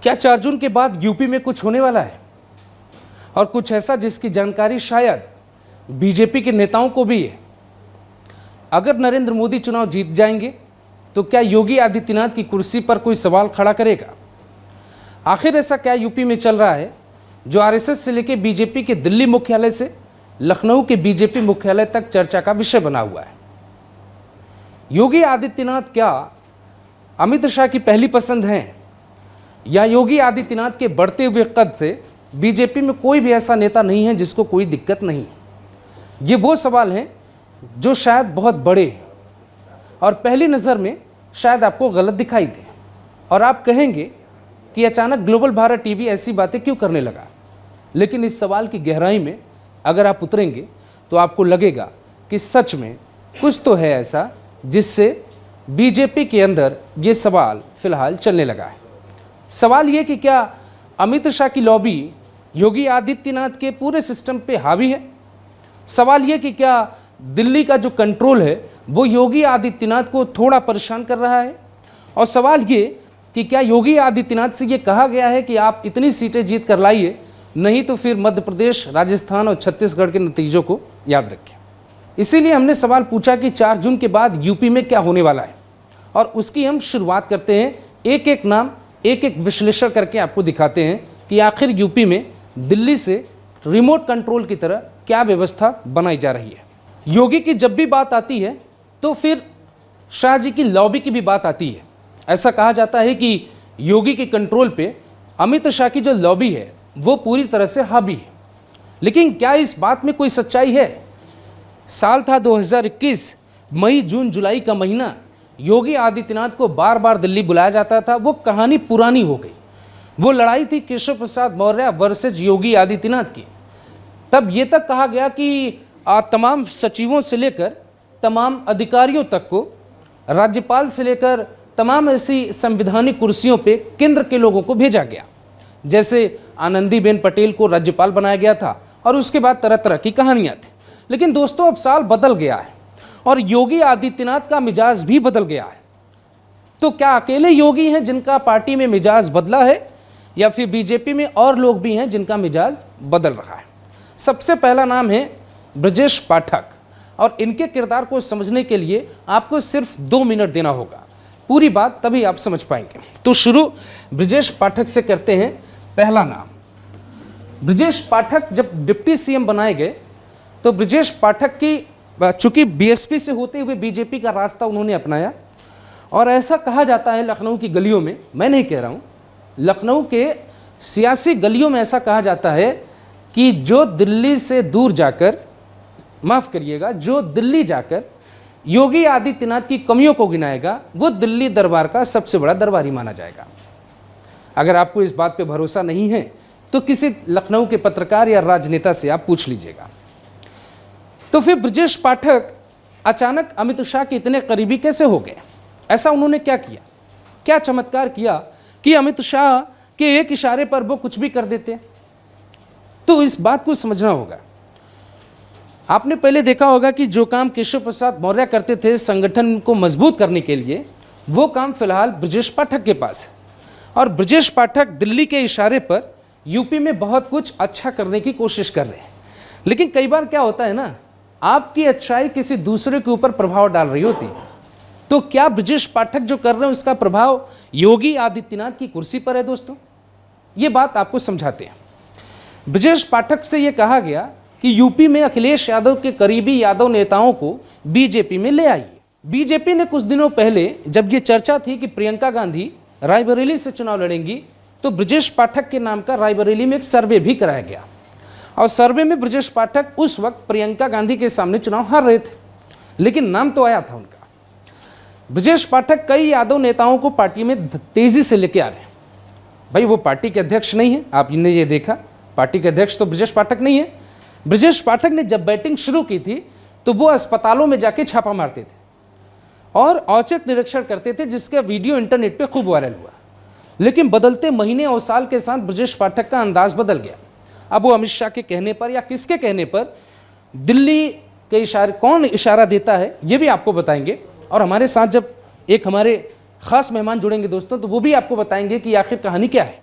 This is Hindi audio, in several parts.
क्या 4 जून के बाद यूपी में कुछ होने वाला है, और कुछ ऐसा जिसकी जानकारी शायद बीजेपी के नेताओं को भी है? अगर नरेंद्र मोदी चुनाव जीत जाएंगे तो क्या योगी आदित्यनाथ की कुर्सी पर कोई सवाल खड़ा करेगा? आखिर ऐसा क्या यूपी में चल रहा है जो आरएसएस से लेकर बीजेपी के दिल्ली मुख्यालय से लखनऊ के बीजेपी मुख्यालय तक चर्चा का विषय बना हुआ है? योगी आदित्यनाथ क्या अमित शाह की पहली पसंद हैं, या योगी आदित्यनाथ के बढ़ते हुए कद से बीजेपी में कोई भी ऐसा नेता नहीं है जिसको कोई दिक्कत नहीं? ये वो सवाल हैं जो शायद बहुत बड़े हैं और पहली नज़र में शायद आपको गलत दिखाई दे, और आप कहेंगे कि अचानक ग्लोबल भारत टीवी ऐसी बातें क्यों करने लगा। लेकिन इस सवाल की गहराई में अगर आप उतरेंगे तो आपको लगेगा कि सच में कुछ तो है ऐसा जिससे बीजेपी के अंदर ये सवाल फिलहाल चलने लगा है। सवाल ये कि क्या अमित शाह की लॉबी योगी आदित्यनाथ के पूरे सिस्टम पे हावी है? सवाल ये कि क्या दिल्ली का जो कंट्रोल है वो योगी आदित्यनाथ को थोड़ा परेशान कर रहा है? और सवाल ये कि क्या योगी आदित्यनाथ से ये कहा गया है कि आप इतनी सीटें जीत कर लाइए, नहीं तो फिर मध्य प्रदेश, राजस्थान और छत्तीसगढ़ के नतीजों को याद रखें। इसीलिए हमने सवाल पूछा कि 4 जून के बाद यूपी में क्या होने वाला है, और उसकी हम शुरुआत करते हैं। एक एक नाम, एक एक विश्लेषण करके आपको दिखाते हैं कि आखिर यूपी में दिल्ली से रिमोट कंट्रोल की तरह क्या व्यवस्था बनाई जा रही है। योगी की जब भी बात आती है तो फिर शाह जी की लॉबी की भी बात आती है। ऐसा कहा जाता है कि योगी के कंट्रोल पे अमित शाह की जो लॉबी है वो पूरी तरह से हावी है। लेकिन क्या इस बात में कोई सच्चाई है? साल था 2021, मई, जून, जुलाई का महीना। योगी आदित्यनाथ को बार बार दिल्ली बुलाया जाता था। वो कहानी पुरानी हो गई। वो लड़ाई थी केशव प्रसाद मौर्य वर्सेज योगी आदित्यनाथ की। तब ये तक कहा गया कि तमाम सचिवों से लेकर तमाम अधिकारियों तक को, राज्यपाल से लेकर तमाम ऐसी संवैधानिक कुर्सियों पे केंद्र के लोगों को भेजा गया। जैसे आनंदीबेन पटेल को राज्यपाल बनाया गया था, और उसके बाद तरह तरह की कहानियां थी। लेकिन दोस्तों, अब साल बदल गया है और योगी आदित्यनाथ का मिजाज भी बदल गया है। तो क्या अकेले योगी हैं जिनका पार्टी में मिजाज बदला है, या फिर बीजेपी में और लोग भी हैं जिनका मिजाज बदल रहा है? सबसे पहला नाम है ब्रजेश पाठक, और इनके किरदार को समझने के लिए आपको सिर्फ 2 मिनट देना होगा। पूरी बात तभी आप समझ पाएंगे। तो शुरू ब्रजेश पाठक से करते हैं। पहला नाम ब्रजेश पाठक जब डिप्टी सीएम बनाए गए तो ब्रजेश पाठक की, चूंकि बीएसपी से होते हुए बीजेपी का रास्ता उन्होंने अपनाया, और ऐसा कहा जाता है लखनऊ की गलियों में, मैं नहीं कह रहा हूँ, लखनऊ के सियासी गलियों में ऐसा कहा जाता है कि जो दिल्ली से दूर जाकर, माफ़ करिएगा, जो दिल्ली जाकर योगी आदित्यनाथ की कमियों को गिनाएगा वो दिल्ली दरबार का सबसे बड़ा दरबारी माना जाएगा। अगर आपको इस बात पे भरोसा नहीं है तो किसी लखनऊ के पत्रकार या राजनेता से आप पूछ लीजिएगा। तो फिर ब्रजेश पाठक अचानक अमित शाह के इतने करीबी कैसे हो गए? ऐसा उन्होंने क्या किया, क्या चमत्कार किया कि अमित शाह के एक इशारे पर वो कुछ भी कर देते? तो इस बात को समझना होगा। आपने पहले देखा होगा कि जो काम केशव प्रसाद मौर्य करते थे संगठन को मजबूत करने के लिए, वो काम फिलहाल ब्रजेश पाठक के पास है। और ब्रजेश पाठक दिल्ली के इशारे पर यूपी में बहुत कुछ अच्छा करने की कोशिश कर रहे हैं। लेकिन कई बार क्या होता है ना, आपकी अच्छाई किसी दूसरे के ऊपर प्रभाव डाल रही होती है। तो क्या ब्रजेश पाठक जो कर रहे हैं उसका प्रभाव योगी आदित्यनाथ की कुर्सी पर है? दोस्तों, ये बात आपको समझाते हैं। ब्रजेश पाठक से ये कहा गया कि यूपी में अखिलेश यादव के करीबी यादव नेताओं को बीजेपी में ले आइए। बीजेपी ने कुछ दिनों पहले, जब ये चर्चा थी कि प्रियंका गांधी रायबरेली से चुनाव लड़ेंगी, तो ब्रजेश पाठक के नाम का रायबरेली में एक सर्वे भी कराया गया, और सर्वे में ब्रजेश पाठक उस वक्त प्रियंका गांधी के सामने चुनाव हार रहे थे, लेकिन नाम तो आया था उनका। ब्रजेश पाठक कई यादव नेताओं को पार्टी में तेजी से लेके आ रहे हैं। भाई, वो पार्टी के अध्यक्ष नहीं है, आपने ये देखा, पार्टी के अध्यक्ष तो ब्रजेश पाठक नहीं है। ब्रजेश पाठक ने जब बैटिंग शुरू की थी तो वो अस्पतालों में जाके छापा मारते थे और औचक निरीक्षण करते थे, जिसका वीडियो इंटरनेट पे खूब वायरल हुआ। लेकिन बदलते महीने और साल के साथ ब्रजेश पाठक का अंदाज बदल गया। अब वो अमित शाह के कहने पर या किसके कहने पर दिल्ली के इशारे, कौन इशारा देता है, ये भी आपको बताएंगे। और हमारे साथ जब एक हमारे खास मेहमान जुड़ेंगे दोस्तों, तो वो भी आपको बताएंगे कि आखिर कहानी क्या है।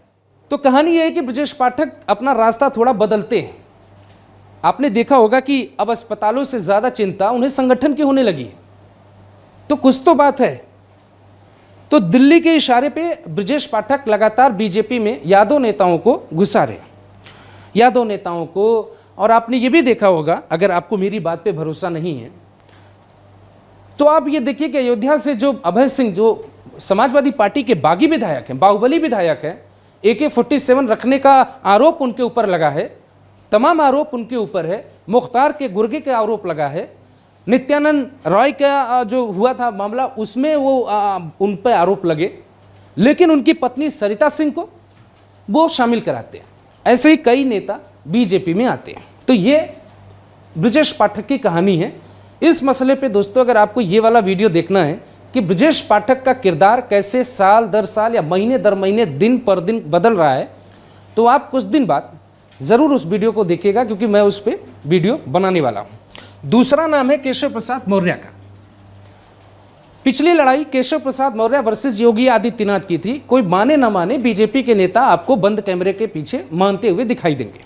तो कहानी यह है कि ब्रजेश पाठक अपना रास्ता थोड़ा बदलते हैं। आपने देखा होगा कि अब अस्पतालों से ज़्यादा चिंता उन्हें संगठन की होने लगी, तो कुछ तो बात है। तो दिल्ली के इशारे पे ब्रजेश पाठक लगातार बीजेपी में यादव नेताओं को घुसा रहे, यादव नेताओं को। और आपने ये भी देखा होगा, अगर आपको मेरी बात पे भरोसा नहीं है तो आप ये देखिए कि अयोध्या से जो अभय सिंह, जो समाजवादी पार्टी के बागी विधायक हैं, बाहुबली विधायक हैं, AK-47 रखने का आरोप उनके ऊपर लगा है, तमाम आरोप उनके ऊपर है, मुख्तार के गुर्गे का आरोप लगा है, नित्यानंद रॉय का जो हुआ था मामला उसमें वो उन पर आरोप लगे, लेकिन उनकी पत्नी सरिता सिंह को वो शामिल कराते हैं। ऐसे ही कई नेता बीजेपी में आते हैं। तो ये ब्रजेश पाठक की कहानी है। इस मसले पे दोस्तों अगर आपको ये वाला वीडियो देखना है कि ब्रजेश पाठक का किरदार कैसे साल दर साल या महीने दर महीने दिन पर दिन बदल रहा है, तो आप कुछ दिन बाद ज़रूर उस वीडियो को देखिएगा, क्योंकि मैं उस पर वीडियो बनाने वाला हूँ। दूसरा नाम है केशव प्रसाद मौर्य का। पिछली लड़ाई केशव प्रसाद मौर्य वर्सेस योगी आदित्यनाथ की थी। कोई माने ना माने, बीजेपी के नेता आपको बंद कैमरे के पीछे मानते हुए दिखाई देंगे।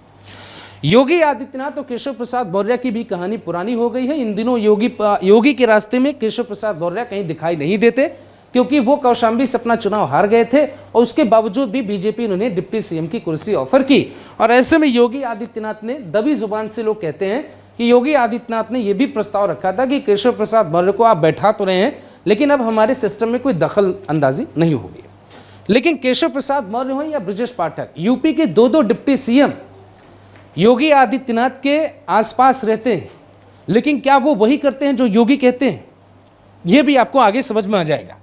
योगी आदित्यनाथ और केशव प्रसाद मौर्य की भी कहानी पुरानी हो गई है। इन दिनों योगी के रास्ते में केशव प्रसाद मौर्य कहीं दिखाई नहीं देते, क्योंकि वो कौशाम्बी से अपना चुनाव हार गए थे और उसके बावजूद भी बीजेपी ने उन्हें डिप्टी सीएम की कुर्सी ऑफर की। और ऐसे में योगी आदित्यनाथ ने, दबी जुबान से लोग कहते हैं कि योगी आदित्यनाथ ने यह भी प्रस्ताव रखा था कि केशव प्रसाद मौर्य को आप बैठा तो रहे हैं, लेकिन अब हमारे सिस्टम में कोई दखल अंदाजी नहीं होगी। लेकिन केशव प्रसाद मौर्य हो या ब्रजेश पाठक, यूपी के दो डिप्टी सीएम योगी आदित्यनाथ के आसपास रहते हैं, लेकिन क्या वो वही करते हैं जो योगी कहते हैं? ये भी आपको आगे समझ में आ जाएगा।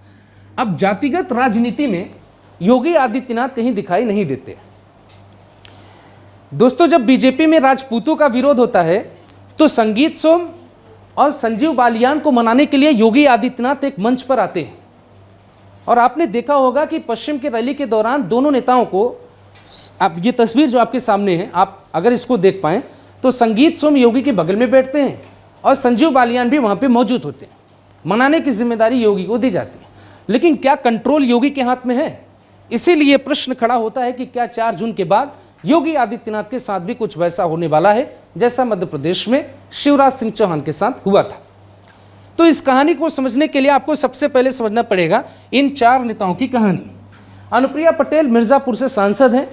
अब जातिगत राजनीति में योगी आदित्यनाथ कहीं दिखाई नहीं देते। दोस्तों, जब बीजेपी में राजपूतों का विरोध होता है तो संगीत सोम और संजीव बालियान को मनाने के लिए योगी आदित्यनाथ एक मंच पर आते हैं। और आपने देखा होगा कि पश्चिम की रैली के दौरान दोनों नेताओं को, आप ये तस्वीर जो आपके सामने है, आप अगर इसको देख पाएं तो संगीत सोम योगी के बगल में बैठते हैं और संजीव बालियान भी वहां पे मौजूद होते हैं। मनाने की जिम्मेदारी योगी को दी जाती है, लेकिन क्या कंट्रोल योगी के हाथ में है? इसीलिए प्रश्न खड़ा होता है कि क्या 4 जून के बाद योगी आदित्यनाथ के साथ भी कुछ वैसा होने वाला है जैसा मध्य प्रदेश में शिवराज सिंह चौहान के साथ हुआ था? तो इस कहानी को समझने के लिए आपको सबसे पहले समझना पड़ेगा इन 4 नेताओं की कहानी। अनुप्रिया पटेल मिर्जापुर से सांसद हैं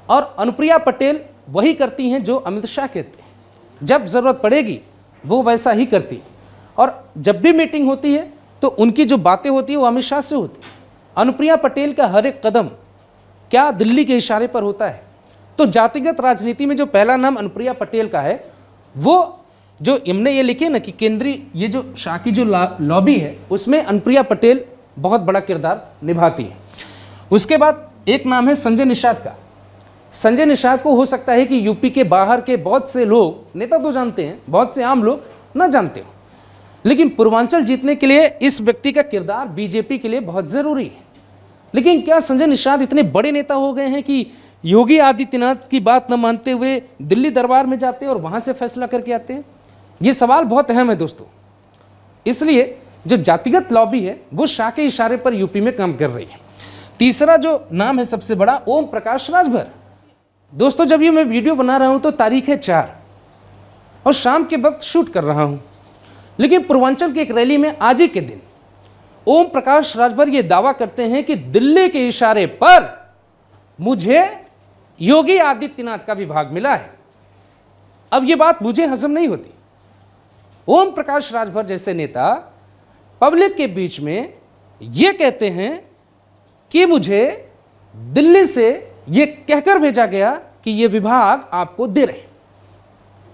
और अनुप्रिया पटेल वही करती हैं जो अमित शाह कहते हैं। जब जरूरत पड़ेगी वो वैसा ही करती, और जब भी मीटिंग होती है तो उनकी जो बातें होती है वो अमित शाह से होती है। अनुप्रिया पटेल का हर एक कदम क्या दिल्ली के इशारे पर होता है? तो जातिगत राजनीति में जो पहला नाम अनुप्रिया पटेल का है, वो जो हमने ये लिखे ना कि केंद्रीय ये जो शाह की जो लॉबी है उसमें अनुप्रिया पटेल बहुत बड़ा किरदार निभाती है। उसके बाद एक नाम है संजय निषाद का। संजय निषाद को हो सकता है कि यूपी के बाहर के बहुत से लोग, नेता तो जानते हैं, बहुत से आम लोग ना जानते हो, लेकिन पूर्वांचल जीतने के लिए इस व्यक्ति का किरदार बीजेपी के लिए बहुत जरूरी है। लेकिन क्या संजय निषाद इतने बड़े नेता हो गए हैं कि योगी आदित्यनाथ की बात न मानते हुए दिल्ली दरबार में जाते हैं और वहां से फैसला करके आते हैं? ये सवाल बहुत अहम है दोस्तों। इसलिए जो जातिगत लॉबी है वो शाह के इशारे पर यूपी में काम कर रही है। तीसरा जो नाम है सबसे बड़ा, ओम प्रकाश राजभर। दोस्तों, जब ये मैं वीडियो बना रहा हूं तो तारीख है 4 और शाम के वक्त शूट कर रहा हूं, लेकिन पूर्वांचल की एक रैली में आज ही के दिन ओम प्रकाश राजभर ये दावा करते हैं कि दिल्ली के इशारे पर मुझे योगी आदित्यनाथ का विभाग मिला है। अब ये बात मुझे हजम नहीं होती। ओम प्रकाश राजभर जैसे नेता पब्लिक के बीच में ये कहते हैं कि मुझे दिल्ली से ये कहकर भेजा गया कि ये विभाग आपको दे रहे।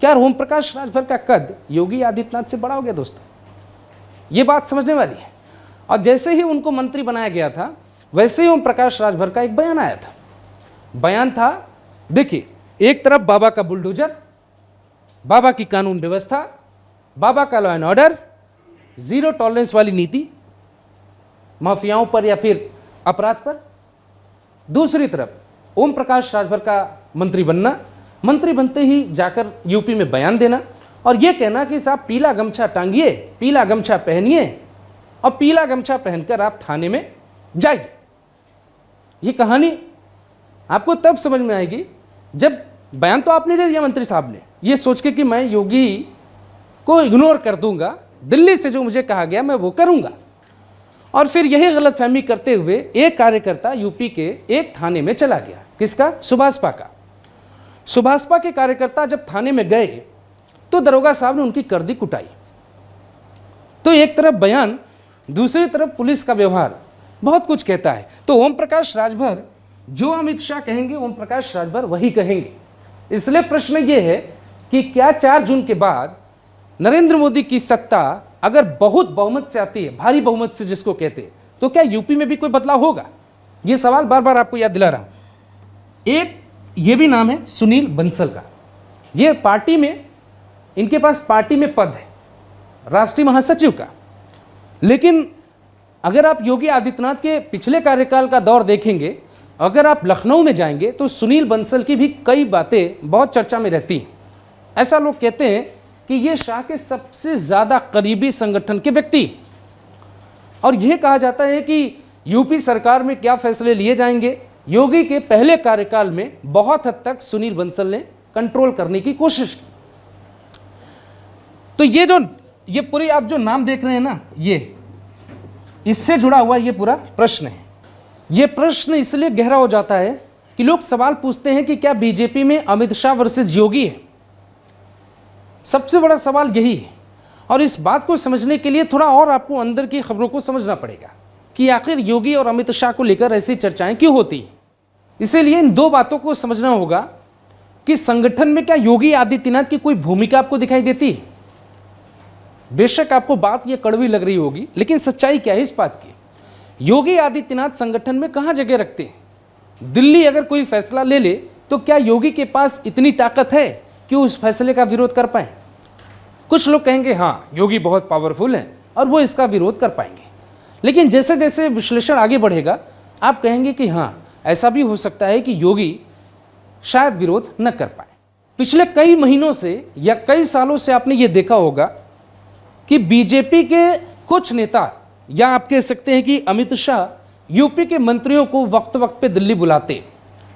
क्या ओम प्रकाश राजभर का कद योगी आदित्यनाथ से बड़ा हो गया दोस्तों? ये बात समझने वाली है। और जैसे ही उनको मंत्री बनाया गया था, वैसे ही ओम प्रकाश राजभर का एक बयान आया था। बयान था, देखिए, एक तरफ बाबा का बुलडोजर, बाबा की कानून व्यवस्था, बाबा का law and order, zero tolerance वाली नीति माफियाओं पर या फिर अपराध पर। दूसरी तरफ ओम प्रकाश राजभर का मंत्री बनना, मंत्री बनते ही जाकर यूपी में बयान देना और यह कहना कि साहब पीला गमछा टांगिए, पीला गमछा पहनिए और पीला गमछा पहनकर आप थाने में जाइए। ये कहानी आपको तब समझ में आएगी जब बयान तो आपने दे दिया मंत्री साहब ने, ये सोच के कि मैं योगी को इग्नोर कर दूंगा, दिल्ली से जो मुझे कहा गया मैं वो करूंगा। और फिर यही गलतफहमी करते हुए एक कार्यकर्ता यूपी के एक थाने में चला गया। किसका? सुभाषपा का। सुभाषपा के कार्यकर्ता जब थाने में गए तो दरोगा साहब ने उनकी कर दी कुटाई। तो एक तरफ बयान, दूसरी तरफ पुलिस का व्यवहार बहुत कुछ कहता है। तो ओम प्रकाश राजभर जो अमित शाह कहेंगे, ओम प्रकाश राजभर वही कहेंगे। इसलिए प्रश्न ये है कि क्या 4 जून के बाद नरेंद्र मोदी की सत्ता अगर बहुत बहुमत से आती है, भारी बहुमत से जिसको कहते हैं, तो क्या यूपी में भी कोई बदलाव होगा? ये सवाल बार बार आपको याद दिला रहा हूं। एक ये भी नाम है सुनील बंसल का। ये पार्टी में, इनके पास पार्टी में पद है राष्ट्रीय महासचिव का। लेकिन अगर आप योगी आदित्यनाथ के पिछले कार्यकाल का दौर देखेंगे, अगर आप लखनऊ में जाएंगे तो सुनील बंसल की भी कई बातें बहुत चर्चा में रहती हैं। ऐसा लोग कहते हैं कि ये शाह के सबसे ज़्यादा करीबी संगठन के व्यक्ति, और यह कहा जाता है कि यूपी सरकार में क्या फैसले लिए जाएंगे, योगी के पहले कार्यकाल में बहुत हद तक सुनील बंसल ने कंट्रोल करने की कोशिश की। तो ये पूरी आप जो नाम देख रहे हैं ना, ये इससे जुड़ा हुआ ये पूरा प्रश्न है। ये प्रश्न इसलिए गहरा हो जाता है कि लोग सवाल पूछते हैं कि क्या बीजेपी में अमित शाह वर्सेस योगी है। सबसे बड़ा सवाल यही है, और इस बात को समझने के लिए थोड़ा और आपको अंदर की खबरों को समझना पड़ेगा कि आखिर योगी और अमित शाह को लेकर ऐसी चर्चाएं क्यों होती हैं। इसीलिए इन दो बातों को समझना होगा कि संगठन में क्या योगी आदित्यनाथ की कोई भूमिका आपको दिखाई देती है। बेशक आपको बात ये कड़वी लग रही होगी, लेकिन सच्चाई क्या है इस बात की? योगी आदित्यनाथ संगठन में कहां जगह रखते हैं? दिल्ली अगर कोई फैसला ले ले तो क्या योगी के पास इतनी ताकत है कि उस फैसले का विरोध कर पाए? कुछ लोग कहेंगे हाँ, योगी बहुत पावरफुल है और वो इसका विरोध कर पाएंगे। लेकिन जैसे जैसे विश्लेषण आगे बढ़ेगा आप कहेंगे कि हाँ, ऐसा भी हो सकता है कि योगी शायद विरोध न कर पाए। पिछले कई महीनों से या कई सालों से आपने ये देखा होगा कि बीजेपी के कुछ नेता, या आप कह सकते हैं कि अमित शाह यूपी के मंत्रियों को वक्त वक्त पे दिल्ली बुलाते।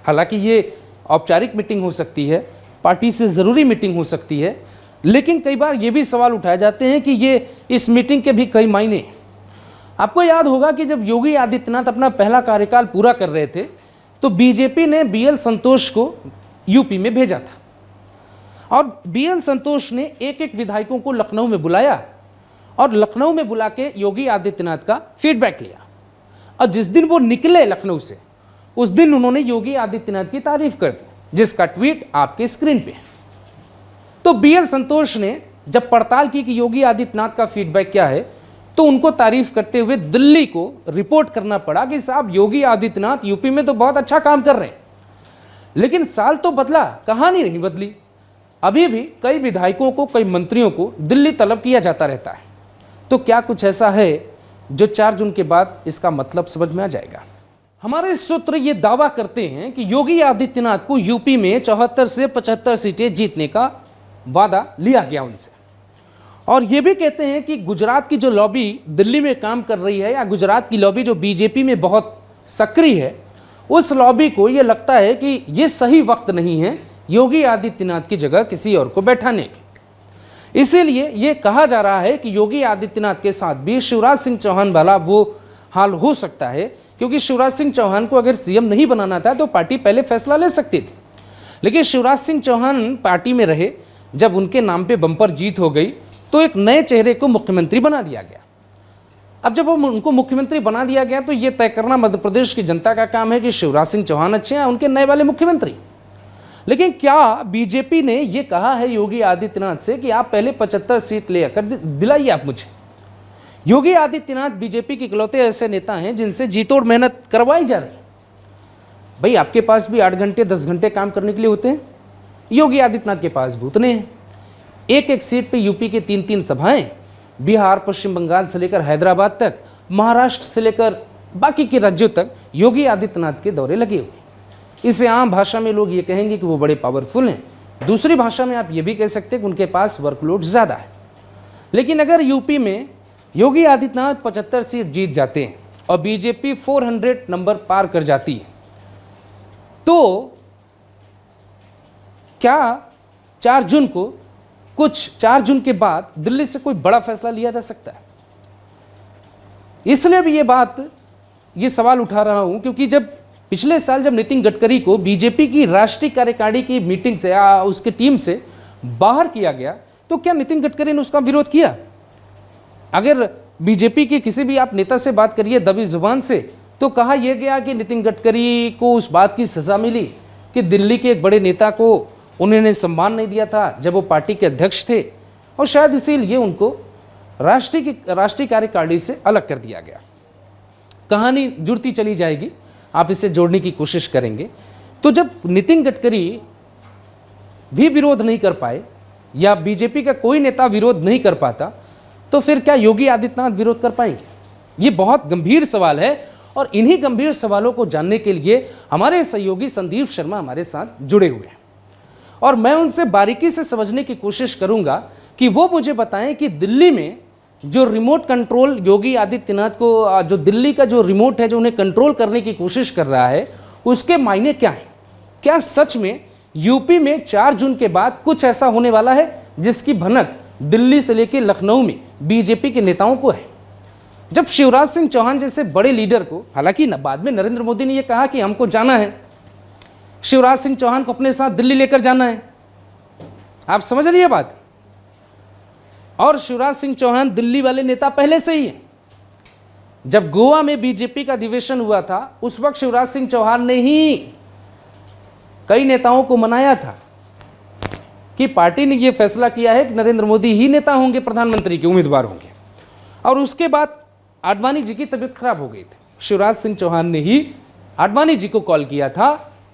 हालांकि ये औपचारिक मीटिंग हो सकती है, पार्टी से ज़रूरी मीटिंग हो सकती है, लेकिन कई बार ये भी सवाल उठाए जाते हैं कि ये इस मीटिंग के भी कई मायने हैं। आपको याद होगा कि जब योगी आदित्यनाथ अपना पहला कार्यकाल पूरा कर रहे थे तो बीजेपी ने BL संतोष को यूपी में भेजा था, और BL संतोष ने एक एक विधायकों को लखनऊ में बुलाया और लखनऊ में बुला के योगी आदित्यनाथ का फीडबैक लिया। और जिस दिन वो निकले लखनऊ से, उस दिन उन्होंने योगी आदित्यनाथ की तारीफ कर दी, जिसका ट्वीट आपके स्क्रीन पे है। तो BL संतोष ने जब पड़ताल की कि योगी आदित्यनाथ का फीडबैक क्या है, तो उनको तारीफ करते हुए दिल्ली को रिपोर्ट करना पड़ा कि साहब योगी आदित्यनाथ यूपी में तो बहुत अच्छा काम कर रहे हैं। लेकिन साल तो बदला, कहानी नहीं बदली। अभी भी कई विधायकों को, कई मंत्रियों को दिल्ली तलब किया जाता रहता है। तो क्या कुछ ऐसा है जो 4 जून के बाद इसका मतलब समझ में आ जाएगा? हमारे सूत्र ये दावा करते हैं कि योगी आदित्यनाथ को यूपी में 74 से 75 सीटें जीतने का वादा लिया गया उनसे, और ये भी कहते हैं कि गुजरात की जो लॉबी दिल्ली में काम कर रही है, या गुजरात की लॉबी जो बीजेपी में बहुत सक्रिय है, उस लॉबी को ये लगता है कि ये सही वक्त नहीं है योगी आदित्यनाथ की जगह किसी और को बैठाने की। इसीलिए ये कहा जा रहा है कि योगी आदित्यनाथ के साथ भी शिवराज सिंह चौहान वाला वो हाल हो सकता है, क्योंकि शिवराज सिंह चौहान को अगर सीएम नहीं बनाना था तो पार्टी पहले फैसला ले सकती थी। लेकिन शिवराज सिंह चौहान पार्टी में रहे, जब उनके नाम पे बम्पर जीत हो गई तो एक नए चेहरे को मुख्यमंत्री बना दिया गया। अब जब उनको मुख्यमंत्री बना दिया गया तो ये तय करना मध्य प्रदेश की जनता का काम है कि शिवराज सिंह चौहान अच्छे हैं, उनके नए वाले मुख्यमंत्री। लेकिन क्या बीजेपी ने ये कहा है योगी आदित्यनाथ से कि आप पहले 75 सीट लेकर दिलाइए आप मुझे? योगी आदित्यनाथ बीजेपी के इकलौते ऐसे नेता हैं जिनसे जीतोड़ मेहनत करवाई जा रही है। भाई आपके पास भी 8 घंटे 10 घंटे काम करने के लिए होते हैं, योगी आदित्यनाथ के पास भूतने हैं। एक एक सीट पे यूपी के 3-3 सभाएं, बिहार पश्चिम बंगाल से लेकर हैदराबाद तक, महाराष्ट्र से लेकर बाकी के राज्यों तक योगी आदित्यनाथ के दौरे लगे हुए। इसे आम भाषा में लोग ये कहेंगे कि वो बड़े पावरफुल हैं। दूसरी भाषा में आप ये भी कह सकते हैं कि उनके पास वर्कलोड ज़्यादा है। लेकिन अगर यूपी में योगी आदित्यनाथ 75 सीट जीत जाते हैं और बीजेपी 400 नंबर पार कर जाती है, तो क्या 4 जून के बाद दिल्ली से कोई बड़ा फैसला लिया जा सकता है? इसलिए भी ये सवाल उठा रहा हूं क्योंकि जब पिछले साल जब नितिन गडकरी को बीजेपी की राष्ट्रीय कार्यकारिणी की मीटिंग से या उसकी टीम से बाहर किया गया, तो क्या नितिन गडकरी ने उसका विरोध किया? अगर बीजेपी के किसी भी आप नेता से बात करिए दबी जुबान से, तो कहा यह गया कि नितिन गडकरी को उस बात की सजा मिली कि दिल्ली के एक बड़े नेता को उन्होंने सम्मान नहीं दिया था जब वो पार्टी के अध्यक्ष थे, और शायद इसीलिए उनको राष्ट्रीय कार्यकारिणी से अलग कर दिया गया। कहानी जुड़ती चली जाएगी, आप इसे जोड़ने की कोशिश करेंगे। तो जब नितिन गडकरी भी विरोध नहीं कर पाए या बीजेपी का कोई नेता विरोध नहीं कर पाता, तो फिर क्या योगी आदित्यनाथ विरोध कर पाएंगे? ये बहुत गंभीर सवाल है, और इन्हीं गंभीर सवालों को जानने के लिए हमारे सहयोगी संदीप शर्मा हमारे साथ जुड़े हुए हैं, और मैं उनसे बारीकी से समझने की कोशिश करूंगा कि वो मुझे बताएं कि दिल्ली में जो रिमोट कंट्रोल योगी आदित्यनाथ को, जो दिल्ली का जो रिमोट है जो उन्हें कंट्रोल करने की कोशिश कर रहा है, उसके मायने क्या हैं? क्या सच में यूपी में 4 जून के बाद कुछ ऐसा होने वाला है जिसकी भनक दिल्ली से लेकर लखनऊ में बीजेपी के नेताओं को है? जब शिवराज सिंह चौहान जैसे बड़े लीडर को, हालांकि बाद में नरेंद्र मोदी ने यह कहा कि हमको जाना है, शिवराज सिंह चौहान को अपने साथ दिल्ली लेकर जाना है, आप समझ रही है बात? और शिवराज सिंह चौहान दिल्ली वाले नेता पहले से ही है। जब गोवा में बीजेपी का अधिवेशन हुआ था, उस वक्त शिवराज सिंह चौहान ने ही कई नेताओं को मनाया था कि पार्टी ने यह फैसला किया है कि नरेंद्र मोदी ही नेता होंगे, प्रधानमंत्री के उम्मीदवार होंगे। और उसके बाद आडवाणी जी की तबीयत खराब हो गई थी, शिवराज सिंह चौहान ने ही आडवाणी जी को कॉल किया था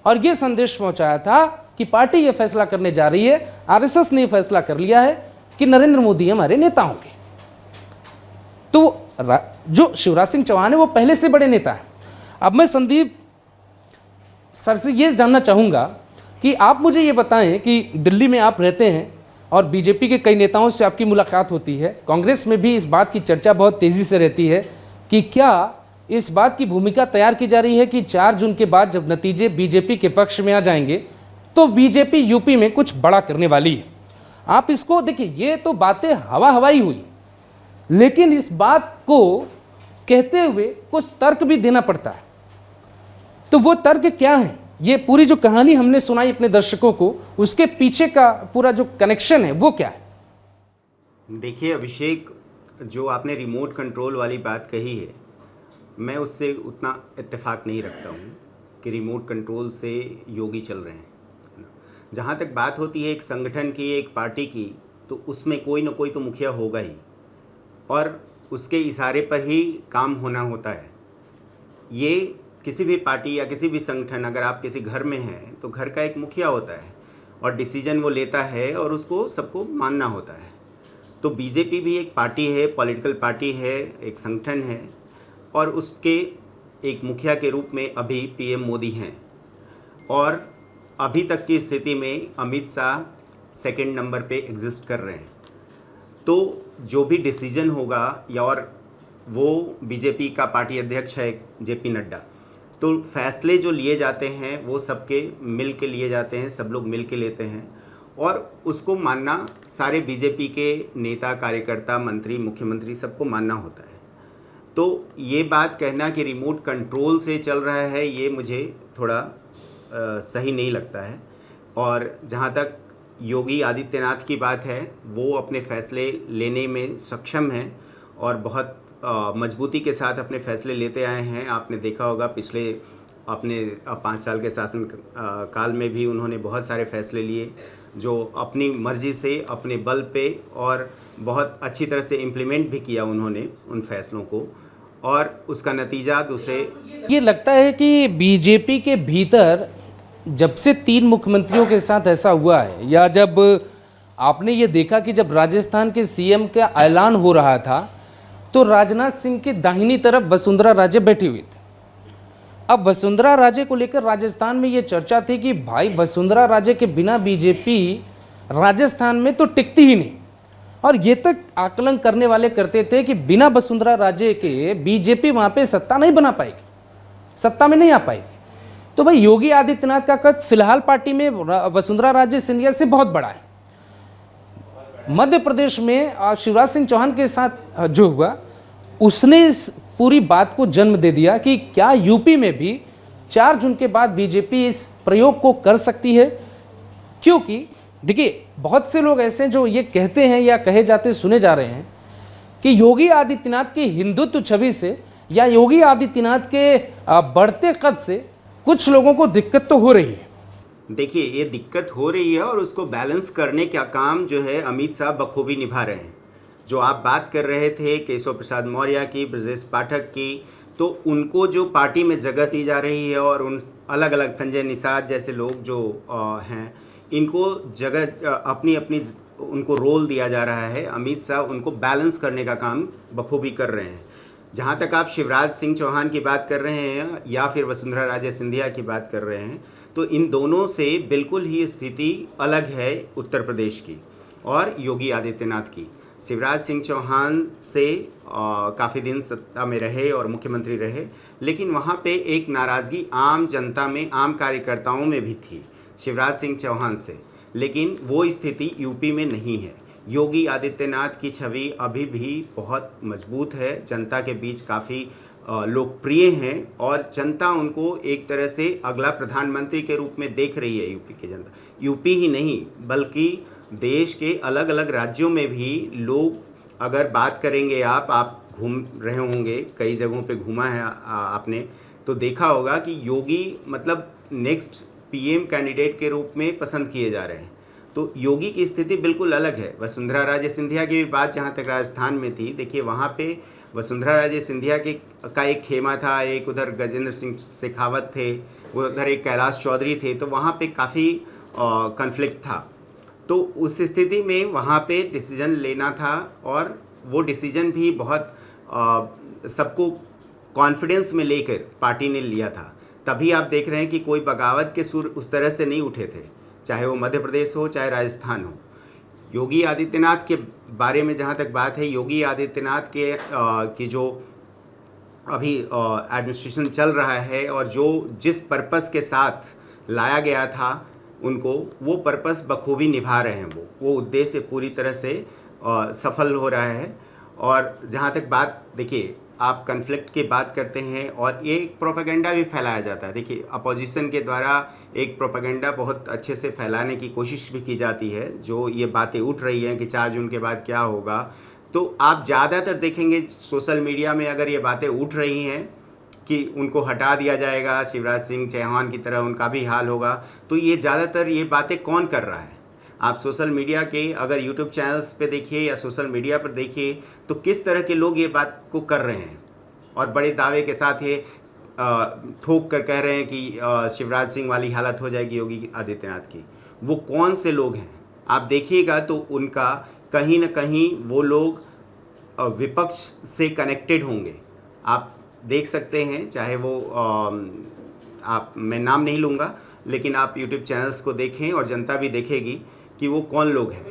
और यह संदेश पहुंचाया था कि पार्टी यह फैसला करने जा रही है, आरएसएस ने फैसला कर लिया है कि नरेंद्र मोदी हमारे नेता होंगे। तो जो शिवराज सिंह चौहान है वो पहले से बड़े नेता है। अब मैं संदीप सर से ये जानना चाहूंगा कि आप मुझे ये बताएं कि दिल्ली में आप रहते हैं और बीजेपी के कई नेताओं से आपकी मुलाकात होती है, कांग्रेस में भी इस बात की चर्चा बहुत तेजी से रहती है कि क्या इस बात की भूमिका तैयार की जा रही है कि 4 जून के बाद जब नतीजे बीजेपी के पक्ष में आ जाएंगे तो बीजेपी यूपी में कुछ बड़ा करने वाली है। आप इसको देखिए, ये तो बातें हवाई हुई, लेकिन इस बात को कहते हुए कुछ तर्क भी देना पड़ता है। तो वो तर्क क्या है? ये पूरी जो कहानी हमने सुनाई अपने दर्शकों को, उसके पीछे का पूरा जो कनेक्शन है वो क्या है? देखिए अभिषेक, जो आपने रिमोट कंट्रोल वाली बात कही है, मैं उससे उतना इत्तेफाक नहीं रखता हूँ कि रिमोट कंट्रोल से योगी चल रहे हैं। जहाँ तक बात होती है एक संगठन की, एक पार्टी की, तो उसमें कोई ना कोई तो मुखिया होगा ही, और उसके इशारे पर ही काम होना होता है। ये किसी भी पार्टी या किसी भी संगठन, अगर आप किसी घर में हैं तो घर का एक मुखिया होता है और डिसीजन वो लेता है और उसको सबको मानना होता है। तो बीजेपी भी एक पार्टी है, पॉलिटिकल पार्टी है, एक संगठन है, और उसके एक मुखिया के रूप में अभी पीएम मोदी हैं, और अभी तक की स्थिति में अमित शाह सेकंड नंबर पे एग्जिस्ट कर रहे हैं। तो जो भी डिसीजन होगा, या और वो बीजेपी का पार्टी अध्यक्ष है जेपी नड्डा, तो फैसले जो लिए जाते हैं वो सबके मिल के लिए जाते हैं, सब लोग मिल के लेते हैं, और उसको मानना सारे बीजेपी के नेता, कार्यकर्ता, मंत्री, मुख्यमंत्री सबको मानना होता है। तो ये बात कहना कि रिमोट कंट्रोल से चल रहा है, ये मुझे थोड़ा सही नहीं लगता है। और जहाँ तक योगी आदित्यनाथ की बात है, वो अपने फैसले लेने में सक्षम हैं और बहुत मजबूती के साथ अपने फैसले लेते आए हैं। आपने देखा होगा पिछले अपने 5 साल के शासन काल में भी उन्होंने बहुत सारे फैसले लिए जो अपनी मर्जी से, अपने बल पे, और बहुत अच्छी तरह से इम्प्लीमेंट भी किया उन्होंने उन फैसलों को, और उसका नतीजा दूसरे। ये लगता है कि बीजेपी के भीतर जब से 3 मुख्यमंत्रियों के साथ ऐसा हुआ है, या जब आपने ये देखा कि जब राजस्थान के सीएम का ऐलान हो रहा था तो राजनाथ सिंह के दाहिनी तरफ वसुंधरा राजे बैठी हुई थी। अब वसुंधरा राजे को लेकर राजस्थान में ये चर्चा थी कि भाई वसुंधरा राजे के बिना बीजेपी राजस्थान में तो टिकती ही नहीं, और ये तक आकलन करने वाले करते थे कि बिना वसुंधरा राजे के बीजेपी वहाँ पे सत्ता नहीं बना पाएगी, सत्ता में नहीं आ पाएगी। तो भाई योगी आदित्यनाथ का कद फिलहाल पार्टी में वसुंधरा राजे सिंधिया से बहुत बड़ा है। मध्य प्रदेश में शिवराज सिंह चौहान के साथ जो हुआ उसने इस पूरी बात को जन्म दे दिया कि क्या यूपी में भी 4 जून के बाद बीजेपी इस प्रयोग को कर सकती है। क्योंकि देखिए बहुत से लोग ऐसे हैं जो ये कहते हैं या कहे जाते सुने जा रहे हैं कि योगी आदित्यनाथ की हिंदुत्व छवि से या योगी आदित्यनाथ के बढ़ते कद से कुछ लोगों को दिक्कत तो हो रही है। देखिए ये दिक्कत हो रही है और उसको बैलेंस करने का काम जो है अमित शाह बखूबी निभा रहे हैं। जो आप बात कर रहे थे केशव प्रसाद मौर्य की, ब्रजेश पाठक की, तो उनको जो पार्टी में जगह दी जा रही है और उन अलग अलग संजय निषाद जैसे लोग जो हैं इनको जगह अपनी अपनी उनको रोल दिया जा रहा है। अमित शाह उनको बैलेंस करने का काम बखूबी कर रहे हैं। जहाँ तक आप शिवराज सिंह चौहान की बात कर रहे हैं या फिर वसुंधरा राजे सिंधिया की बात कर रहे हैं तो इन दोनों से बिल्कुल ही स्थिति अलग है उत्तर प्रदेश की और योगी आदित्यनाथ की। शिवराज सिंह चौहान से काफ़ी दिन सत्ता में रहे और मुख्यमंत्री रहे, लेकिन वहाँ पे एक नाराज़गी आम जनता में, आम कार्यकर्ताओं में भी थी शिवराज सिंह चौहान से, लेकिन वो स्थिति यूपी में नहीं है। योगी आदित्यनाथ की छवि अभी भी बहुत मजबूत है, जनता के बीच काफ़ी लोकप्रिय हैं और जनता उनको एक तरह से अगला प्रधानमंत्री के रूप में देख रही है। यूपी की जनता, यूपी ही नहीं बल्कि देश के अलग अलग राज्यों में भी लोग, अगर बात करेंगे आप घूम रहे होंगे, कई जगहों पे घूमा है आपने, तो देखा होगा कि योगी मतलब नेक्स्ट पीएम कैंडिडेट के रूप में पसंद किए जा रहे हैं। तो योगी की स्थिति बिल्कुल अलग है। वसुंधरा राजे सिंधिया की भी बात जहाँ तक राजस्थान में थी, देखिए वहाँ पे वसुंधरा राजे सिंधिया का एक खेमा था, एक उधर गजेंद्र सिंह शेखावत थे, उधर एक कैलाश चौधरी थे, तो वहाँ पे काफ़ी कन्फ्लिक्ट था। तो उस स्थिति में वहाँ पे डिसीजन लेना था और वो डिसीजन भी बहुत सबको कॉन्फिडेंस में लेकर पार्टी ने लिया था। तभी आप देख रहे हैं कि कोई बगावत के सुर उस तरह से नहीं उठे थे, चाहे वो मध्य प्रदेश हो चाहे राजस्थान हो। योगी आदित्यनाथ के बारे में जहाँ तक बात है, योगी आदित्यनाथ के की जो अभी एडमिनिस्ट्रेशन चल रहा है और जो जिस पर्पस के साथ लाया गया था उनको, वो पर्पस बखूबी निभा रहे हैं। वो उद्देश्य पूरी तरह से सफल हो रहा है। और जहाँ तक बात, देखिए आप कन्फ्लिक्ट की बात करते हैं और ये एक प्रोपेगेंडा भी फैलाया जाता है। देखिए अपोजिशन के द्वारा एक प्रोपेगेंडा बहुत अच्छे से फैलाने की कोशिश भी की जाती है। जो ये बातें उठ रही हैं कि 4 जून के बाद क्या होगा, तो आप ज़्यादातर देखेंगे सोशल मीडिया में अगर ये बातें उठ रही हैं कि उनको हटा दिया जाएगा, शिवराज सिंह चौहान की तरह उनका भी हाल होगा, तो ये ज़्यादातर ये बातें कौन कर रहा है? आप सोशल मीडिया के अगर यूट्यूब चैनल्स पे देखिए या सोशल मीडिया पर देखिए तो किस तरह के लोग ये बात को कर रहे हैं और बड़े दावे के साथ ये ठोक कर कह रहे हैं कि शिवराज सिंह वाली हालत हो जाएगी योगी आदित्यनाथ की। वो कौन से लोग हैं आप देखिएगा तो उनका कहीं ना कहीं वो लोग विपक्ष से कनेक्टेड होंगे। आप देख सकते हैं, चाहे वो मैं नाम नहीं लूँगा, लेकिन आप यूट्यूब चैनल्स को देखें और जनता भी देखेगी कि वो कौन लोग हैं।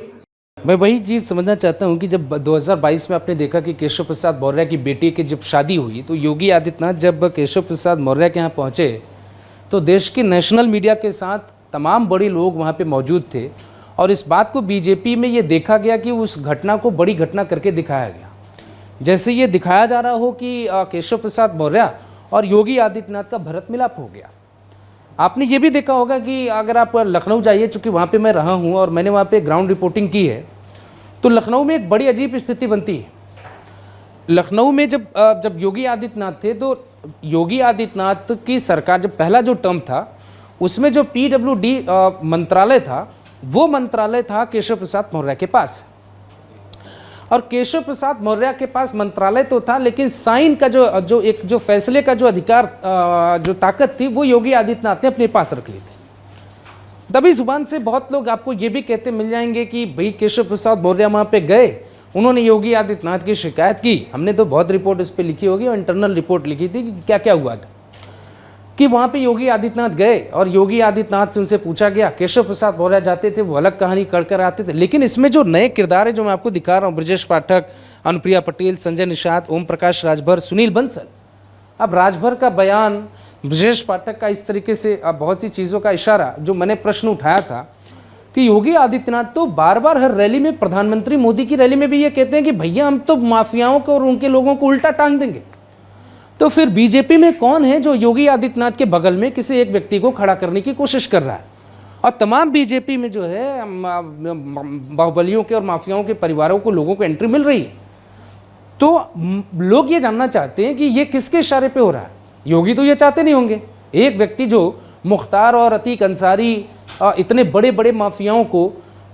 मैं वही चीज़ समझना चाहता हूँ कि जब 2022 में आपने देखा कि केशव प्रसाद मौर्य की बेटी की जब शादी हुई, तो योगी आदित्यनाथ जब केशव प्रसाद मौर्य के यहाँ पहुँचे तो देश के नेशनल मीडिया के साथ तमाम बड़े लोग वहाँ पे मौजूद थे और इस बात को बीजेपी में ये देखा गया कि उस घटना को बड़ी घटना करके दिखाया गया, जैसे ये दिखाया जा रहा हो कि केशव प्रसाद मौर्य और योगी आदित्यनाथ का भरत मिलाप हो गया। आपने ये भी देखा होगा कि अगर आप लखनऊ जाइए, चूँकि वहाँ पे मैं रहा हूँ और मैंने वहाँ पे ग्राउंड रिपोर्टिंग की है, तो लखनऊ में एक बड़ी अजीब स्थिति बनती है। लखनऊ में जब योगी आदित्यनाथ थे तो योगी आदित्यनाथ की सरकार जब पहला जो टर्म था उसमें जो PWD मंत्रालय था, वो मंत्रालय था केशव प्रसाद मौर्य के पास। और केशव प्रसाद मौर्य के पास मंत्रालय तो था, लेकिन साइन का जो फैसले का जो अधिकार, जो ताकत थी, वो योगी आदित्यनाथ ने अपने पास रख ली थी। तभी जुबान से बहुत लोग आपको ये भी कहते मिल जाएंगे कि भाई केशव प्रसाद मौर्य वहाँ पे गए, उन्होंने योगी आदित्यनाथ की शिकायत की, हमने तो बहुत रिपोर्ट इस पर लिखी होगी और इंटरनल रिपोर्ट लिखी थी कि क्या क्या हुआ था, कि वहाँ पे योगी आदित्यनाथ गए और योगी आदित्यनाथ से उनसे पूछा गया। केशव प्रसाद मौर्य जाते थे, वो अलग कहानी कर आते थे। लेकिन इसमें जो नए किरदार है जो मैं आपको दिखा रहा हूँ, ब्रजेश पाठक, अनुप्रिया पटेल, संजय निषाद, ओम प्रकाश राजभर, सुनील बंसल। अब राजभर का बयान ब्रजेश पाठक का इस तरीके से बहुत सी चीज़ों का इशारा, जो मैंने प्रश्न उठाया था कि योगी आदित्यनाथ तो बार बार हर रैली में, प्रधानमंत्री मोदी की रैली में भी ये कहते हैं कि भैया हम तो माफियाओं को और उनके लोगों को उल्टा टांग देंगे। तो फिर बीजेपी में कौन है जो योगी आदित्यनाथ के बगल में किसी एक व्यक्ति को खड़ा करने की कोशिश कर रहा है? और तमाम बीजेपी में जो है बाहुबलियों के और माफियाओं के परिवारों को, लोगों को एंट्री मिल रही है। तो लोग ये जानना चाहते हैं कि ये किसके इशारे पे हो रहा है। योगी तो ये चाहते नहीं होंगे। एक व्यक्ति जो मुख्तार और अतीक अंसारी इतने बड़े बड़े माफियाओं को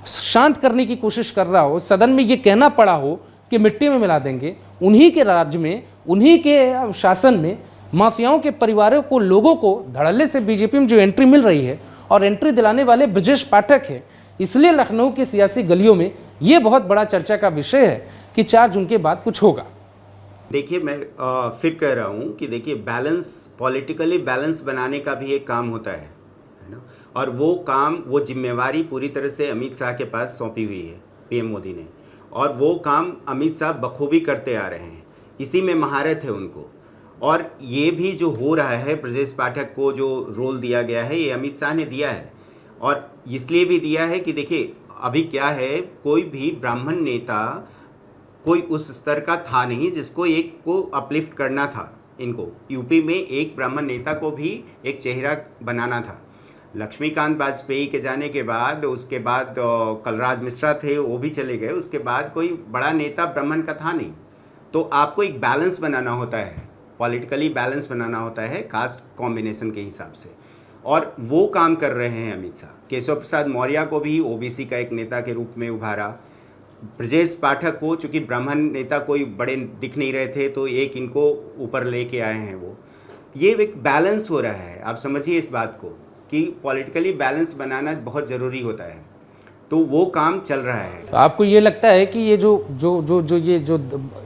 शांत करने की कोशिश कर रहा हो, सदन में ये कहना पड़ा हो कि मिट्टी में मिला देंगे, उन्हीं के राज्य में, उन्हीं के शासन में माफियाओं के परिवारों को, लोगों को धड़ल्ले से बीजेपी में जो एंट्री मिल रही है और एंट्री दिलाने वाले ब्रजेश पाठक है, इसलिए लखनऊ की सियासी गलियों में ये बहुत बड़ा चर्चा का विषय है कि 4 जून के बाद कुछ होगा। देखिए, मैं फिर कह रहा हूँ कि देखिए, बैलेंस, पॉलिटिकली बैलेंस बनाने का भी एक काम होता है ना, और वो काम, वो जिम्मेवारी पूरी तरह से अमित शाह के पास सौंपी हुई है पीएम मोदी ने, और वो काम अमित शाह बखूबी करते आ रहे हैं। इसी में महारत है उनको। और ये भी जो हो रहा है, ब्रजेश पाठक को जो रोल दिया गया है, ये अमित शाह ने दिया है, और इसलिए भी दिया है कि देखिए अभी क्या है, कोई भी ब्राह्मण नेता कोई उस स्तर का था नहीं जिसको एक को अपलिफ्ट करना था। इनको यूपी में एक ब्राह्मण नेता को भी एक चेहरा बनाना था। लक्ष्मीकांत वाजपेयी के जाने के बाद, उसके बाद कलराज मिश्रा थे, वो भी चले गए, उसके बाद कोई बड़ा नेता ब्राह्मण का था नहीं। तो आपको एक बैलेंस बनाना होता है, पॉलिटिकली बैलेंस बनाना होता है कास्ट कॉम्बिनेशन के हिसाब से, और वो काम कर रहे हैं अमित शाह। केशव प्रसाद मौर्य को भी ओबीसी का एक नेता के रूप में उभारा। ब्रजेश पाठक को, चूँकि ब्राह्मण नेता कोई बड़े दिख नहीं रहे थे, तो एक इनको ऊपर लेके आए हैं। वो ये एक बैलेंस हो रहा है। आप समझिए इस बात को कि पॉलिटिकली बैलेंस बनाना बहुत ज़रूरी होता है, तो वो काम चल रहा है। तो आपको ये लगता है कि ये जो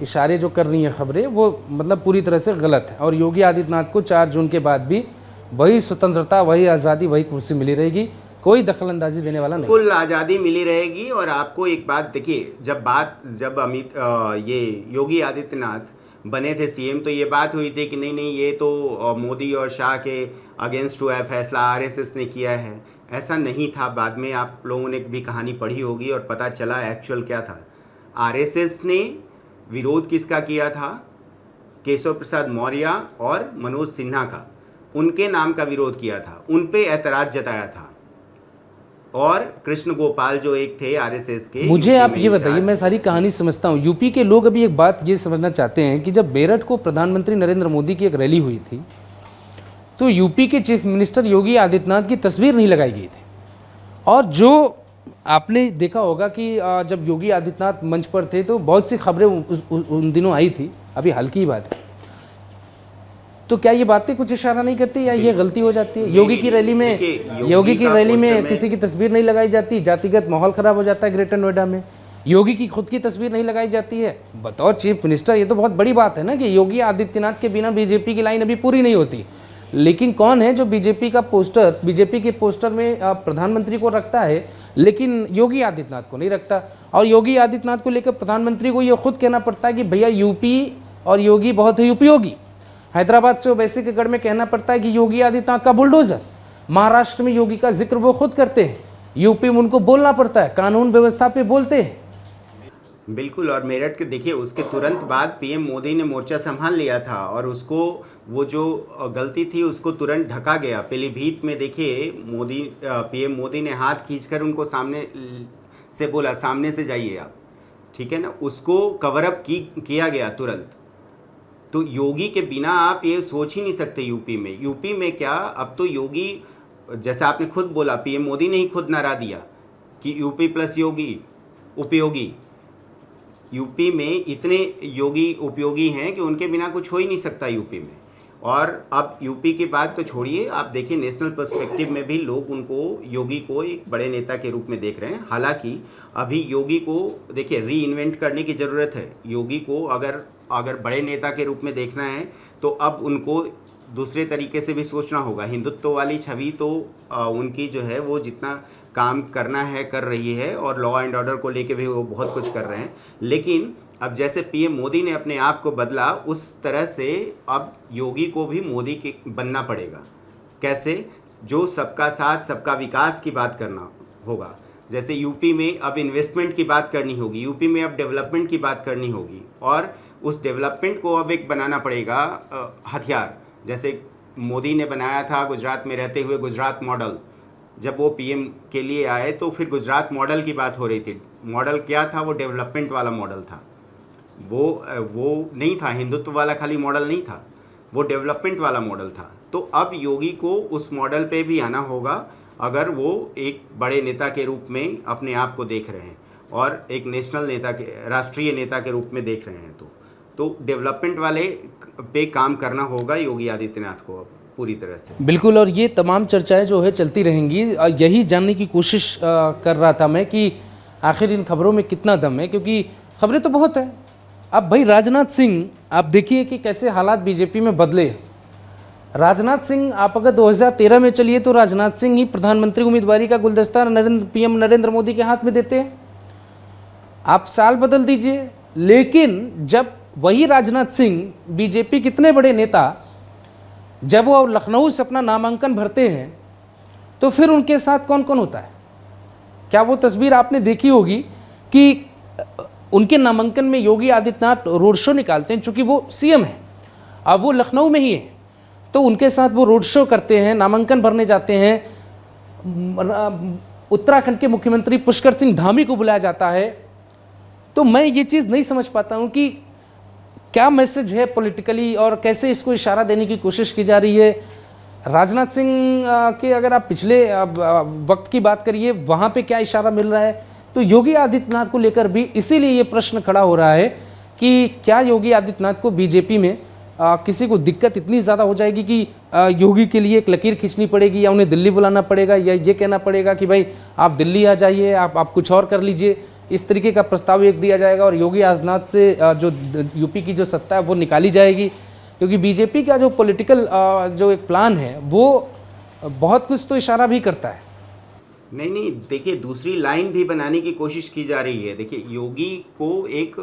इशारे जो कर रही हैं खबरें, वो मतलब पूरी तरह से गलत है, और योगी आदित्यनाथ को 4 जून के बाद भी वही स्वतंत्रता, वही आज़ादी, वही कुर्सी मिली रहेगी, कोई दखलंदाजी देने वाला नहीं, फुल आज़ादी मिली रहेगी। और आपको एक बात देखिए, जब ये योगी आदित्यनाथ बने थे सीएम, तो ये बात हुई थी कि नहीं ये तो मोदी और शाह के अगेंस्ट हुआ है, फैसला आरएसएस ने किया है। ऐसा नहीं था। बाद में आप लोगों ने भी कहानी पढ़ी होगी और पता चला एक्चुअल क्या था। आरएसएस ने विरोध किसका किया था? केशव प्रसाद मौर्य और मनोज सिन्हा का, उनके नाम का विरोध किया था, उन पे ऐतराज जताया था। और कृष्ण गोपाल जो एक थे आरएसएस के, मुझे आप ये बताइए, मैं सारी कहानी समझता हूँ। यूपी के लोग अभी एक बात ये समझना चाहते हैं कि जब मेरठ को प्रधानमंत्री नरेंद्र मोदी की एक रैली हुई थी, तो यूपी के चीफ मिनिस्टर योगी आदित्यनाथ की तस्वीर नहीं लगाई गई थी। और जो आपने देखा होगा कि जब योगी आदित्यनाथ मंच पर थे तो बहुत सी खबरें उन दिनों आई थी, अभी हाल की बात है। तो क्या ये बातें कुछ इशारा नहीं करती, या ये गलती हो जाती है? योगी की रैली में किसी की तस्वीर नहीं लगाई जाती, जातिगत माहौल खराब हो जाता है ग्रेटर नोएडा में। योगी की खुद की तस्वीर नहीं लगाई जाती है बतौर चीफ मिनिस्टर। ये तो बहुत बड़ी बात है ना कि योगी आदित्यनाथ के बिना बीजेपी की लाइन अभी पूरी नहीं होती। लेकिन कौन है जो बीजेपी के पोस्टर में प्रधानमंत्री को रखता है, लेकिन योगी आदित्यनाथ को नहीं रखता। और योगी आदित्यनाथ को लेकर प्रधानमंत्री को ये खुद कहना पड़ता है कि भैया यूपी और योगी बहुत ही उपयोगी। हैदराबाद से ओवैसी के गढ़ में कहना पड़ता है कि योगी आदित्यनाथ का बुलडोजर। महाराष्ट्र में योगी का जिक्र वो खुद करते हैं, यूपी में उनको बोलना पड़ता है, कानून व्यवस्था पे बोलते हैं। बिल्कुल। और मेरठ के देखिए, उसके तुरंत बाद पीएम मोदी ने मोर्चा संभाल लिया था, और उसको वो जो गलती थी उसको तुरंत ढका गया। पीलीभीत में देखिए, पीएम मोदी ने हाथ खींचकर उनको सामने से बोला, सामने से जाइए आप, ठीक है ना, उसको कवर अप किया गया तुरंत। तो योगी के बिना आप ये सोच ही नहीं सकते। यूपी में क्या, अब तो योगी, जैसा आपने खुद बोला, पीएम मोदी ने ही खुद नारा दिया कि यूपी प्लस योगी उपयोगी। यूपी में इतने योगी उपयोगी हैं कि उनके बिना कुछ हो ही नहीं सकता यूपी में। और अब यूपी की बात तो छोड़िए, आप देखिए नेशनल पर्सपेक्टिव में भी लोग योगी को एक बड़े नेता के रूप में देख रहे हैं। हालांकि अभी योगी को देखिए री इन्वेंट करने की ज़रूरत है। योगी को अगर बड़े नेता के रूप में देखना है, तो अब उनको दूसरे तरीके से भी सोचना होगा। हिंदुत्व वाली छवि तो उनकी जो है वो जितना काम करना है कर रही है, और लॉ एंड ऑर्डर को लेके भी वो बहुत कुछ कर रहे हैं। लेकिन अब जैसे पीएम मोदी ने अपने आप को बदला, उस तरह से अब योगी को भी मोदी के बनना पड़ेगा। कैसे? जो सबका साथ सबका विकास की बात करना होगा। जैसे यूपी में अब इन्वेस्टमेंट की बात करनी होगी, यूपी में अब डेवलपमेंट की बात करनी होगी, और उस डेवलपमेंट को अब एक बनाना पड़ेगा हथियार। जैसे मोदी ने बनाया था गुजरात में रहते हुए गुजरात मॉडल, जब वो पीएम के लिए आए तो फिर गुजरात मॉडल की बात हो रही थी। मॉडल क्या था? वो डेवलपमेंट वाला मॉडल था। वो नहीं था हिंदुत्व वाला खाली मॉडल नहीं था, वो डेवलपमेंट वाला मॉडल था। तो अब योगी को उस मॉडल पे भी आना होगा, अगर वो एक बड़े नेता के रूप में अपने आप को देख रहे हैं और एक नेशनल नेता के, राष्ट्रीय नेता के रूप में देख रहे हैं। तो डेवलपमेंट वाले पे काम करना होगा योगी आदित्यनाथ को अब पूरी तरह से। बिल्कुल, और ये तमाम चर्चाएं जो है चलती रहेंगी। यही जानने की कोशिश कर रहा था मैं कि आखिर इन खबरों में कितना दम है, क्योंकि खबरें तो बहुत हैं। अब भाई राजनाथ सिंह, आप देखिए कि कैसे हालात बीजेपी में बदले। राजनाथ सिंह, आप अगर 2013 में चलिए तो राजनाथ सिंह ही प्रधानमंत्री उम्मीदवारी का गुलदस्ता पीएम नरेंद्र मोदी के हाथ में देते हैं। आप साल बदल दीजिए, लेकिन जब वही राजनाथ सिंह, बीजेपी कितने बड़े नेता, जब वो लखनऊ से अपना नामांकन भरते हैं तो फिर उनके साथ कौन कौन होता है? क्या वो तस्वीर आपने देखी होगी कि उनके नामांकन में योगी आदित्यनाथ रोड शो निकालते हैं, चूंकि वो सीएम है, अब वो लखनऊ में ही है, तो उनके साथ वो रोड शो करते हैं, नामांकन भरने जाते हैं। उत्तराखंड के मुख्यमंत्री पुष्कर सिंह धामी को बुलाया जाता है। तो मैं ये चीज़ नहीं समझ पाता हूँ कि क्या मैसेज है पॉलिटिकली, और कैसे इसको इशारा देने की कोशिश की जा रही है। राजनाथ सिंह के अगर आप पिछले वक्त की बात करिए, वहाँ पे क्या इशारा मिल रहा है, तो योगी आदित्यनाथ को लेकर भी इसीलिए ये प्रश्न खड़ा हो रहा है कि क्या योगी आदित्यनाथ को बीजेपी में किसी को दिक्कत इतनी ज़्यादा हो जाएगी कि योगी के लिए एक लकीर खींचनी पड़ेगी, या उन्हें दिल्ली बुलाना पड़ेगा, या ये कहना पड़ेगा कि भाई आप दिल्ली आ जाइए, आप कुछ और कर लीजिए। इस तरीके का प्रस्ताव एक दिया जाएगा और योगी आदित्यनाथ से जो यूपी की जो सत्ता है वो निकाली जाएगी। क्योंकि बीजेपी का जो पॉलिटिकल जो एक प्लान है वो बहुत कुछ तो इशारा भी करता है। नहीं, देखिए दूसरी लाइन भी बनाने की कोशिश की जा रही है। देखिए योगी को एक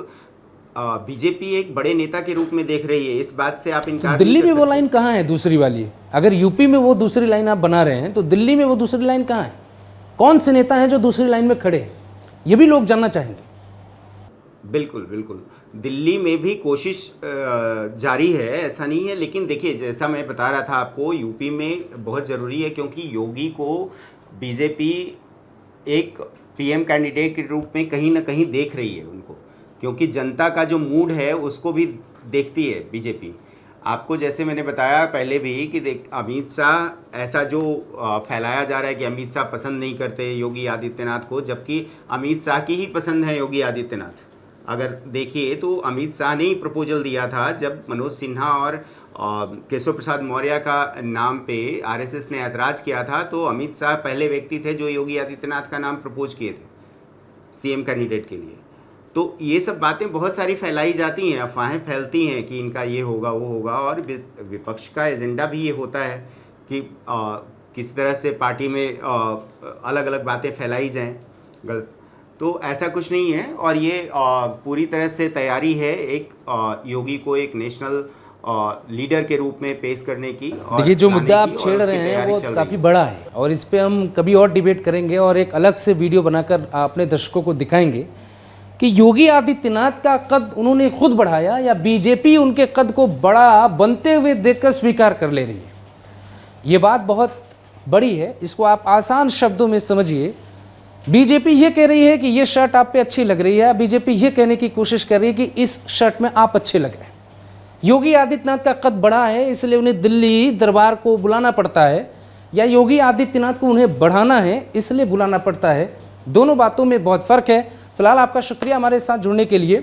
बीजेपी एक बड़े नेता के रूप में देख रही है, इस बात से आप इनकार दिल्ली नहीं कर में वो सकते। लाइन कहाँ है दूसरी वाली? अगर यूपी में वो दूसरी लाइन आप बना रहे हैं तो दिल्ली में वो दूसरी लाइन कहाँ है? कौन से नेता हैं जो दूसरी लाइन में खड़े हैं? ये भी लोग जानना चाहेंगे। बिल्कुल बिल्कुल, दिल्ली में भी कोशिश जारी है, ऐसा नहीं है। लेकिन देखिए जैसा मैं बता रहा था आपको, यूपी में बहुत ज़रूरी है, क्योंकि योगी को बीजेपी एक पीएम कैंडिडेट के रूप में कहीं ना कहीं देख रही है उनको, क्योंकि जनता का जो मूड है उसको भी देखती है बीजेपी। आपको जैसे मैंने बताया पहले भी कि देख, अमित शाह ऐसा जो फैलाया जा रहा है कि अमित शाह पसंद नहीं करते योगी आदित्यनाथ को, जबकि अमित शाह की ही पसंद है योगी आदित्यनाथ। अगर देखिए तो अमित शाह ने ही प्रपोजल दिया था जब मनोज सिन्हा और केशव प्रसाद मौर्य का नाम पे आरएसएस ने ऐतराज़ किया था, तो अमित शाह पहले व्यक्ति थे जो योगी आदित्यनाथ का नाम प्रपोज किए थे सीएम कैंडिडेट के लिए। तो ये सब बातें बहुत सारी फैलाई जाती हैं, अफवाहें फैलती हैं कि इनका ये होगा वो होगा, और विपक्ष का एजेंडा भी ये होता है कि किस तरह से पार्टी में अलग अलग बातें फैलाई जाएं गलत। तो ऐसा कुछ नहीं है, और ये पूरी तरह से तैयारी है एक योगी को एक नेशनल लीडर के रूप में पेश करने की। देखिए जो मुद्दा आप छेड़ रहे हैं वो काफ़ी बड़ा है, और इस पे हम कभी और डिबेट करेंगे और एक अलग से वीडियो बनाकर अपने दर्शकों को दिखाएंगे कि योगी आदित्यनाथ का कद उन्होंने खुद बढ़ाया या बीजेपी उनके कद को बड़ा बनते हुए देखकर स्वीकार कर ले रही है। ये बात बहुत बड़ी है, इसको आप आसान शब्दों में समझिए। बीजेपी ये कह रही है कि ये शर्ट आप पे अच्छी लग रही है, बीजेपी ये कहने की कोशिश कर रही है कि इस शर्ट में आप अच्छे लग रहे हैं। योगी आदित्यनाथ का कद बढ़ा है इसलिए उन्हें दिल्ली दरबार को बुलाना पड़ता है, या योगी आदित्यनाथ को उन्हें बढ़ाना है इसलिए बुलाना पड़ता है। दोनों बातों में बहुत फ़र्क है। फिलहाल आपका शुक्रिया हमारे साथ जुड़ने के लिए,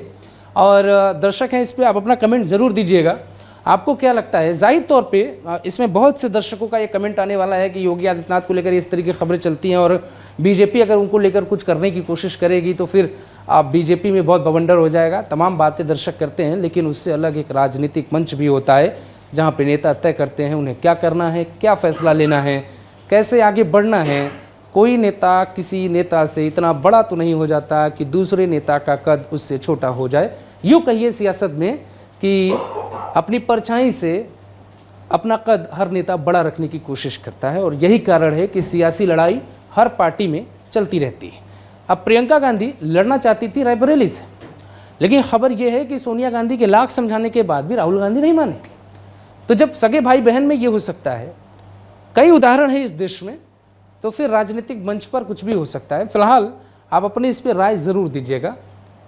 और दर्शक हैं इस पर आप अपना कमेंट ज़रूर दीजिएगा, आपको क्या लगता है। जाहिर तौर पे इसमें बहुत से दर्शकों का ये कमेंट आने वाला है कि योगी आदित्यनाथ को लेकर इस तरीके की खबरें चलती हैं और बीजेपी अगर उनको लेकर कुछ करने की कोशिश करेगी तो फिर बीजेपी में बहुत बवंडर हो जाएगा। तमाम बातें दर्शक करते हैं, लेकिन उससे अलग एक राजनीतिक मंच भी होता है जहाँ पे नेता तय करते हैं उन्हें क्या करना है, क्या फैसला लेना है, कैसे आगे बढ़ना है। कोई नेता किसी नेता से इतना बड़ा तो नहीं हो जाता कि दूसरे नेता का कद उससे छोटा हो जाए। यूँ कहिए सियासत में कि अपनी परछाई से अपना कद हर नेता बड़ा रखने की कोशिश करता है, और यही कारण है कि सियासी लड़ाई हर पार्टी में चलती रहती है। अब प्रियंका गांधी लड़ना चाहती थी रायबरेली से, लेकिन खबर यह है कि सोनिया गांधी के लाख समझाने के बाद भी राहुल गांधी नहीं माने। तो जब सगे भाई बहन में ये हो सकता है, कई उदाहरण है इस देश में, तो फिर राजनीतिक मंच पर कुछ भी हो सकता है। फिलहाल आप अपने इस पर राय ज़रूर दीजिएगा।